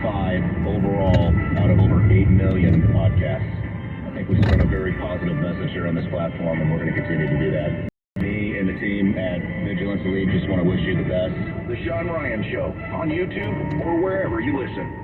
5 overall out of over 8 million podcasts. I think we spread a very positive message here on this platform, and we're going to continue to do that. Me and the team at Vigilance Elite just want to wish you the best. The Sean Ryan Show on YouTube or wherever you listen.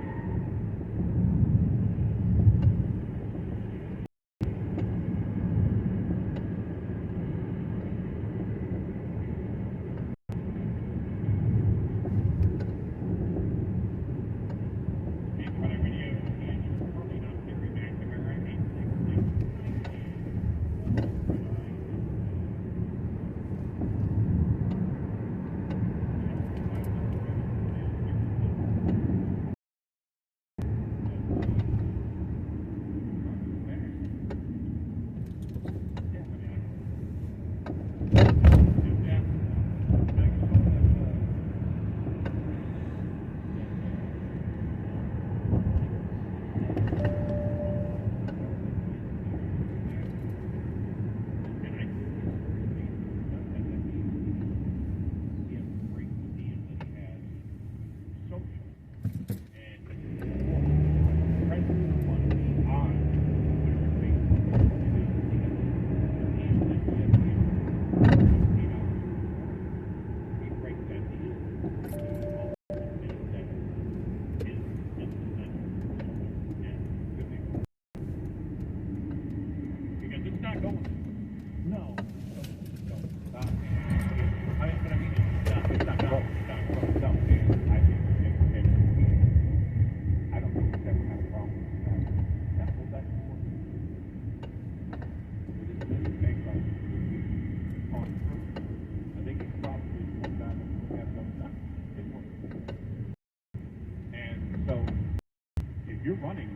If you're running,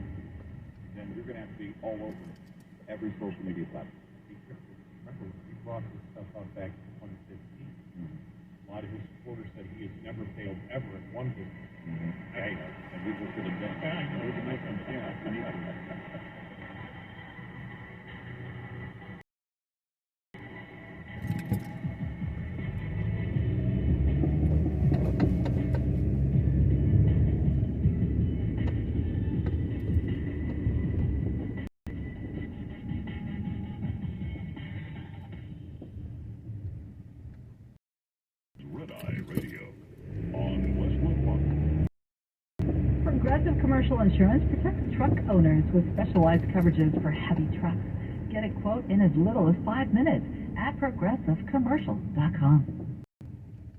then you're going to have to be all over every social media platform. Remember, he brought this stuff up back in 2015. A lot of his supporters said he has never failed ever at one business. Hey, and we just did a bit. Yeah, I know. Progressive Commercial Insurance protects truck owners with specialized coverages for heavy trucks. Get a quote in as little as 5 minutes at progressivecommercial.com.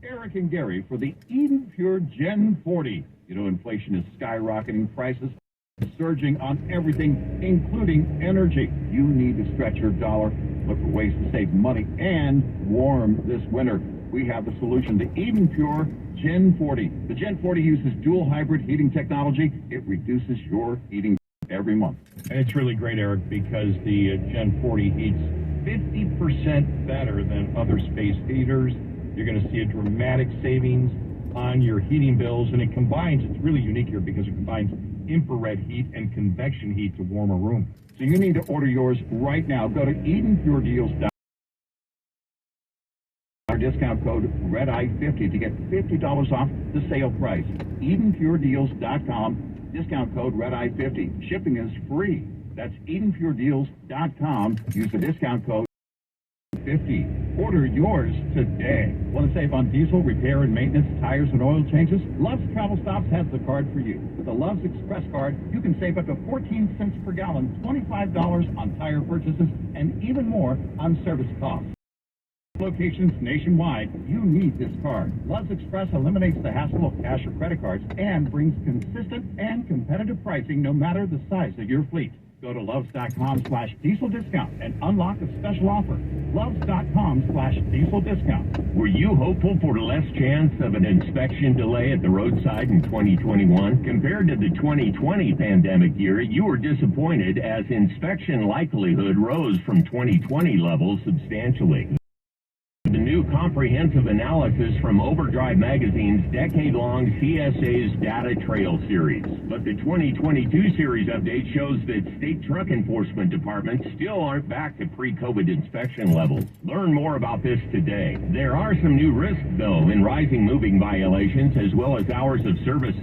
Eric and Gary for the Eden Pure Gen 40. You know, inflation is skyrocketing, prices surging on everything, including energy. You need to stretch your dollar, look for ways to save money and warm this winter. We have the solution, the Eden Pure Gen 40. The Gen 40 uses dual hybrid heating technology. It reduces your heating every month. And it's really great, Eric, because the Gen 40 heats 50% better than other space heaters. You're going to see a dramatic savings on your heating bills, and it combines, it's really unique here because it combines infrared heat and convection heat to warm a room. So you need to order yours right now. Go to EdenPureDeals.com. Our discount code REDEYE50 to get $50 off the sale price. EdenPureDeals.com, discount code REDEYE50. Shipping is free. That's EdenPureDeals.com. Use the discount code 50. Order yours today. Want to save on diesel, repair and maintenance, tires and oil changes? Love's Travel Stops has the card for you. With the Love's Express card, you can save up to 14 cents per gallon, $25 on tire purchases, and even more on service costs. Locations nationwide, you need this card. Love's Express eliminates the hassle of cash or credit cards and brings consistent and competitive pricing no matter the size of your fleet. Go to loves.com/diesel discount and unlock a special offer. Loves.com/diesel discount. Were you hopeful for less chance of an inspection delay at the roadside in 2021? Compared to the 2020 pandemic year, you were disappointed as inspection likelihood rose from 2020 levels substantially. The new comprehensive analysis from Overdrive Magazine's decade-long CSA's Data Trail series. But the 2022 series update shows that state truck enforcement departments still aren't back to pre-COVID inspection levels. Learn more about this today. There are some new risks, though, in rising moving violations as well as hours of service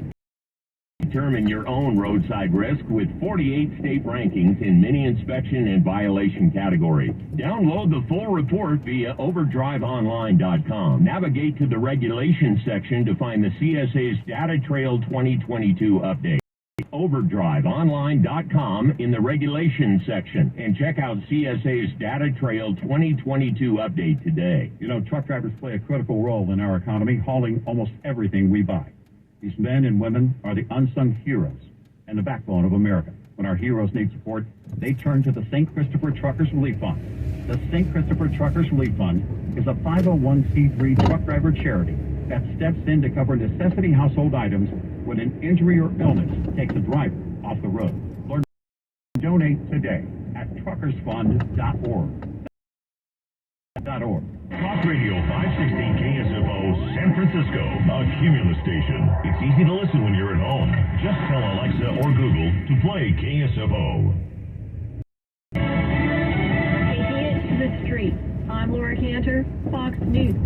Determine your own roadside risk with 48 state rankings in many inspection and violation categories. Download the full report via overdriveonline.com. Navigate to the regulations section to find the CSA's Data Trail 2022 update. overdriveonline.com in the regulations section and check out CSA's Data Trail 2022 update today. You know, truck drivers play a critical role in our economy, hauling almost everything we buy. These men and women are the unsung heroes and the backbone of America. When our heroes need support, they turn to the St. Christopher Truckers Relief Fund. The St. Christopher Truckers Relief Fund is a 501c3 truck driver charity that steps in to cover necessity household items when an injury or illness takes a driver off the road. Learn and donate today at truckersfund.org. Talk Radio 560 KSFO San Francisco, a Cumulus station. It's easy to listen when you're at home. Just tell Alexa or Google to play KSFO. Taking it to the streets. I'm Laura Cantor, Fox News.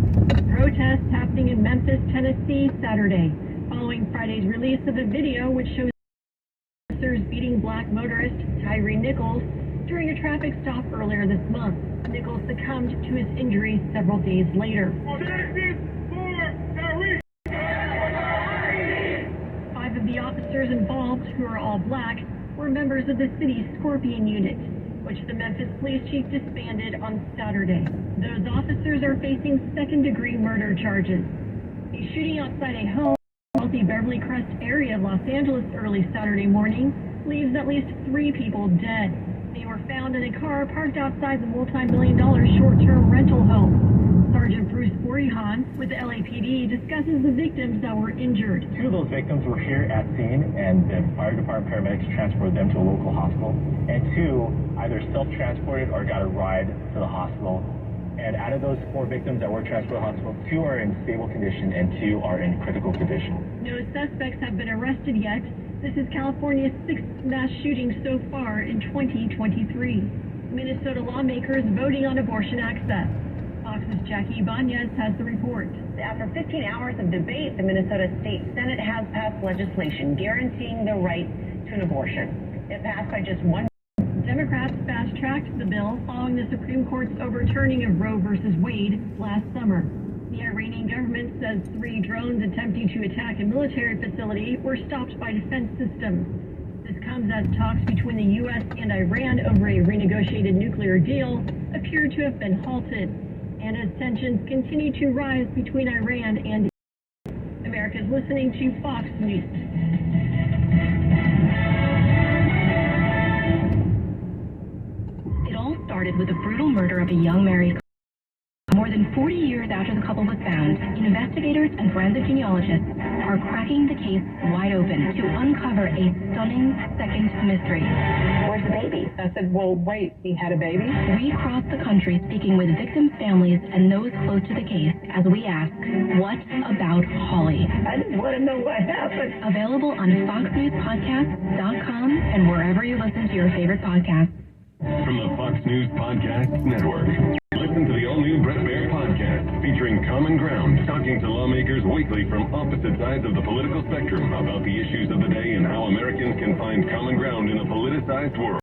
Protests happening in Memphis, Tennessee, Saturday, following Friday's release of a video which shows officers beating black motorist Tyree Nichols during a traffic stop earlier this month. Nichols succumbed to his injuries several days later. Five of the officers involved, who are all black, were members of the city's Scorpion Unit, which the Memphis police chief disbanded on Saturday. Those officers are facing second-degree murder charges. A shooting outside a home in the Beverly Crest area of Los Angeles early Saturday morning leaves at least 3 people dead. They were found in a car parked outside the multi-million-dollar short-term rental home. Sergeant Bruce Borihan with the LAPD discusses the victims that were injured. 2 of those victims were here at scene, and the fire department paramedics transported them to a local hospital. And 2 either self-transported or got a ride to the hospital. And out of those 4 victims that were transported to the hospital, 2 are in stable condition and 2 are in critical condition. No suspects have been arrested yet. This is California's 6th mass shooting so far in 2023. Minnesota lawmakers voting on abortion access. Fox's Jackie Ibanez has the report. After 15 hours of debate, the Minnesota State Senate has passed legislation guaranteeing the right to an abortion. It passed by just 1. Democrats fast-tracked the bill following the Supreme Court's overturning of Roe v. Wade last summer. The Iranian government says 3 drones attempting to attack a military facility were stopped by defense systems. This comes as talks between the U.S. and Iran over a renegotiated nuclear deal appear to have been halted, and as tensions continue to rise between Iran and America's listening to Fox News. It all started with the brutal murder of a young married couple. More than 40 years after the couple was found, investigators and forensic genealogists are cracking the case wide open to uncover a stunning second mystery. Where's the baby? I said, well, wait, he had a baby? We cross the country speaking with victims' families and those close to the case as we ask, what about Holly? I just want to know what happened. Available on foxnewspodcast.com and wherever you listen to your favorite podcasts. From the Fox News Podcast Network. Listen to the all-new Brett Baer podcast featuring Common Ground, talking to lawmakers weekly from opposite sides of the political spectrum about the issues of the day and how Americans can find common ground in a politicized world.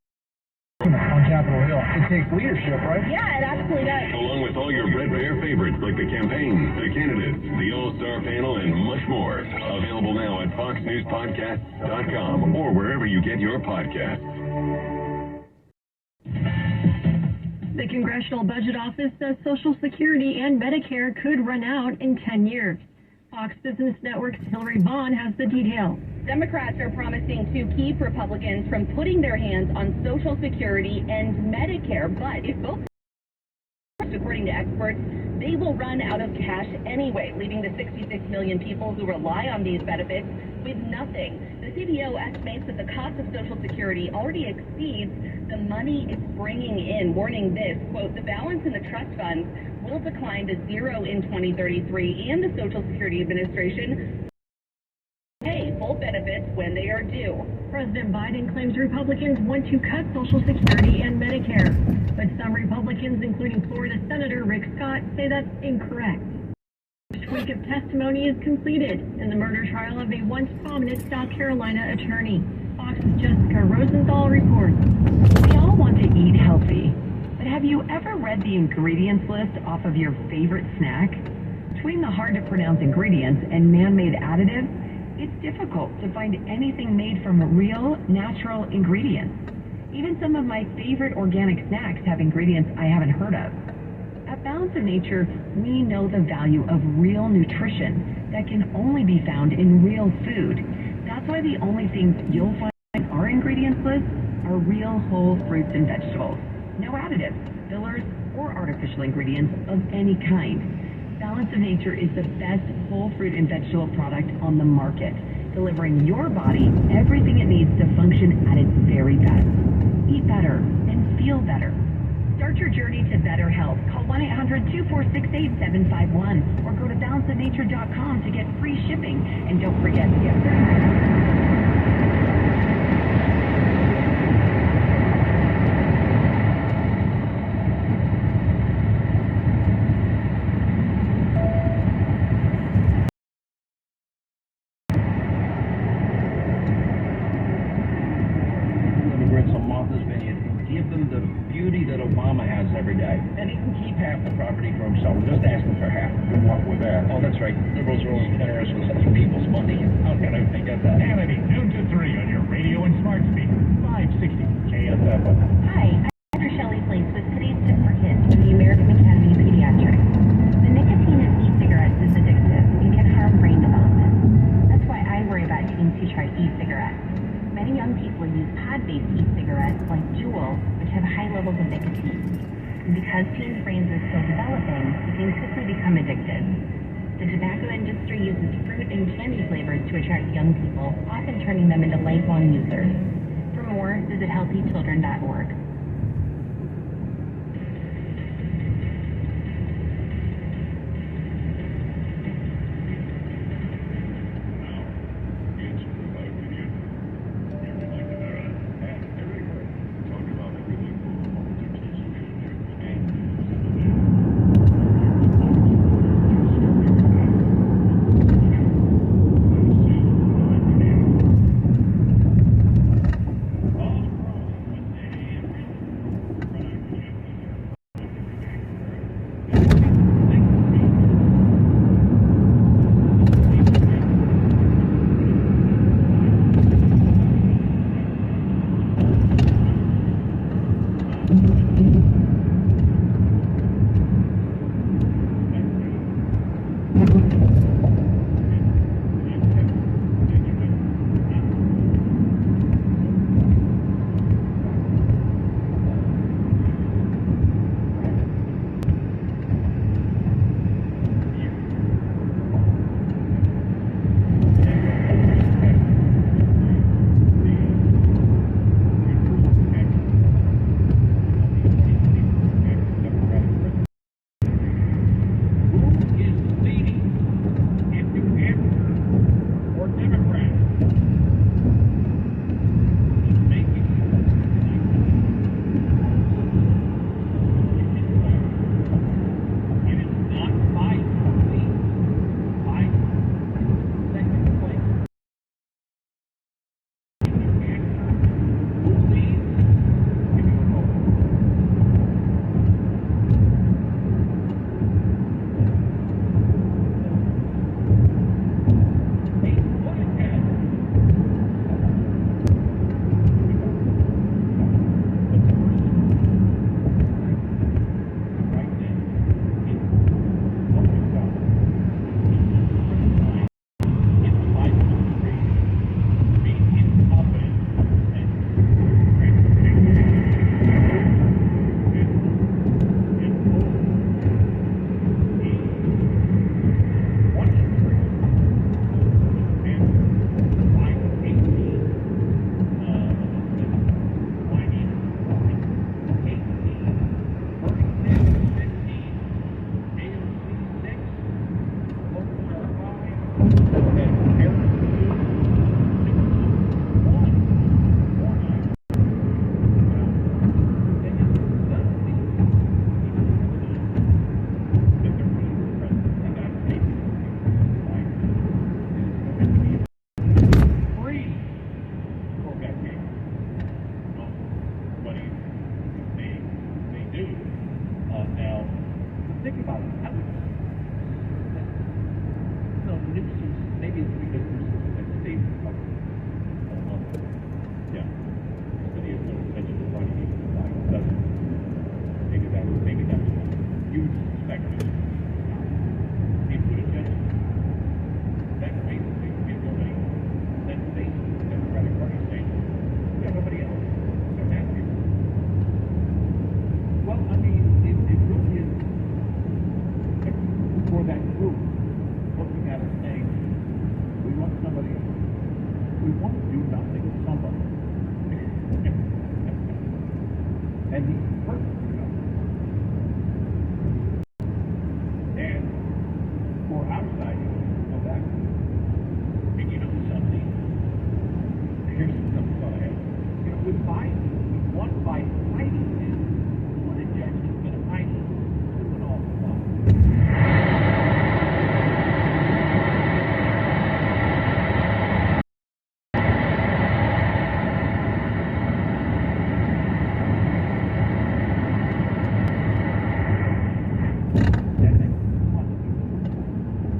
On Capitol Hill, it takes leadership, right? Yeah, it absolutely does. Along with all your Brett Baer favorites like the campaign, the candidates, the all-star panel, and much more. Available now at foxnewspodcast.com or wherever you get your podcasts. The Congressional Budget Office says Social Security and Medicare could run out in 10 years. Fox Business Network's Hillary Vaughn has the details. Democrats are promising to keep Republicans from putting their hands on Social Security and Medicare, but if both, according to experts, they will run out of cash anyway, leaving the 66 million people who rely on these benefits with nothing. The CBO estimates that the cost of Social Security already exceeds the money it's bringing in, warning this, quote, the balance in the trust funds will decline to 0 in 2033, and the Social Security Administration pay full benefits when they are due. President Biden claims Republicans want to cut Social Security and Medicare, but some Republicans, including Florida Senator Rick Scott, say that's incorrect. First week of testimony is completed in the murder trial of a once prominent South Carolina attorney. Fox's Jessica Rosenthal reports. We all want to eat healthy, but have you ever read the ingredients list off of your favorite snack? Between the hard-to-pronounce ingredients and man-made additives, it's difficult to find anything made from real, natural ingredients. Even some of my favorite organic snacks have ingredients I haven't heard of. At Balance of Nature, we know the value of real nutrition that can only be found in real food. That's why the only things you'll find on our ingredients list are real whole fruits and vegetables. No additives, fillers, or artificial ingredients of any kind. Balance of Nature is the best whole fruit and vegetable product on the market, delivering your body everything it needs to function at its very best. Eat better and feel better. Start your journey to better health. Call 1-800-246-8751 or go to balanceofnature.com to get free shipping. And don't forget to get give them the beauty that Obama has every day. And he can keep half the property for himself. We're just asking for half. Good luck with that. Oh, that's right. Liberals are always generous with other people's money. How can I forget that? Hannity, noon to 3 on your radio and smart speaker. 560 KFM. Hi, I'm Dr. Shelley Place with today's tip for kids from the American Academy of Pediatrics. The nicotine in e-cigarettes is addictive and can harm brain development. That's why I worry about teens who try e-cigarettes. Many young people use pod-based e-cigarettes like Juul, which have high levels of nicotine. And because teens' brains are still developing, they can quickly become addicted. The tobacco industry uses fruit and candy flavors to attract young people, often turning them into lifelong users. For more, visit healthychildren.org. and he's perfect. And for our side, go back. And you know something? Here's something going ahead. You know, with Biden, we won by fighting him. What a judge is going to fight him. It's an awful lot.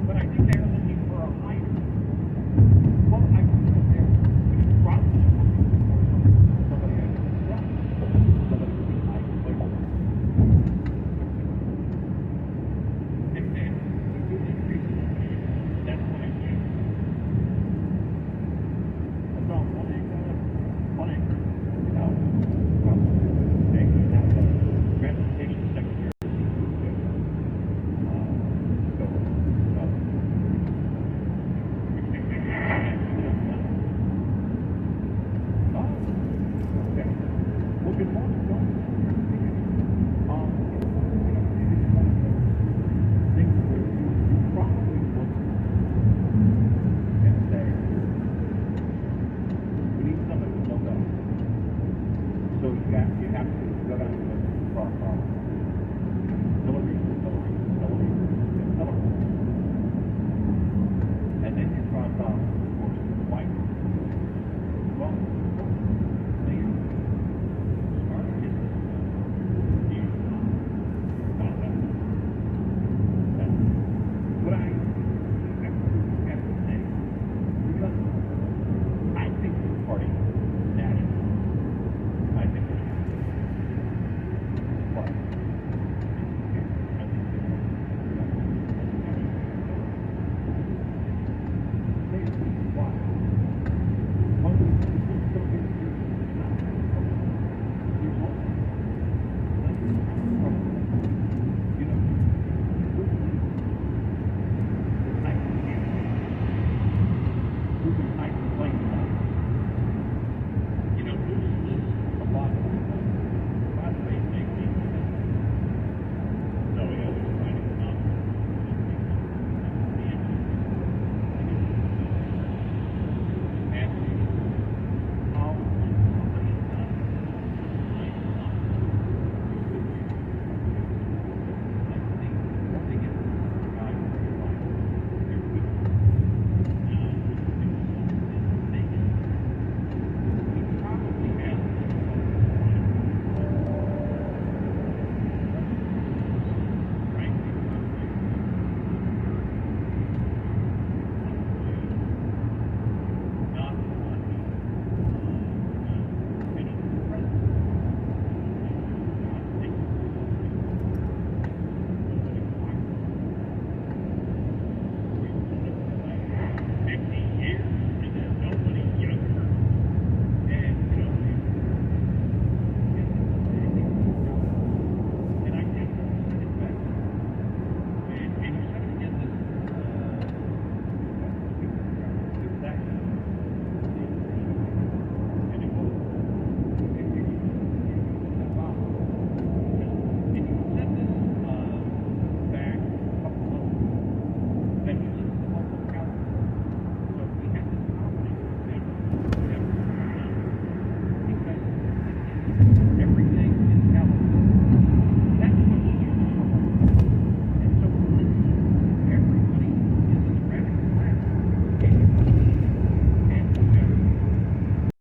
But I think they're looking for a higher. Well, I don't know if they're probably looking for somebody else. Somebody with a high level. And then we do increase it. That's what I think. That's all. One acre. Now, they have the transportation secretary. So you got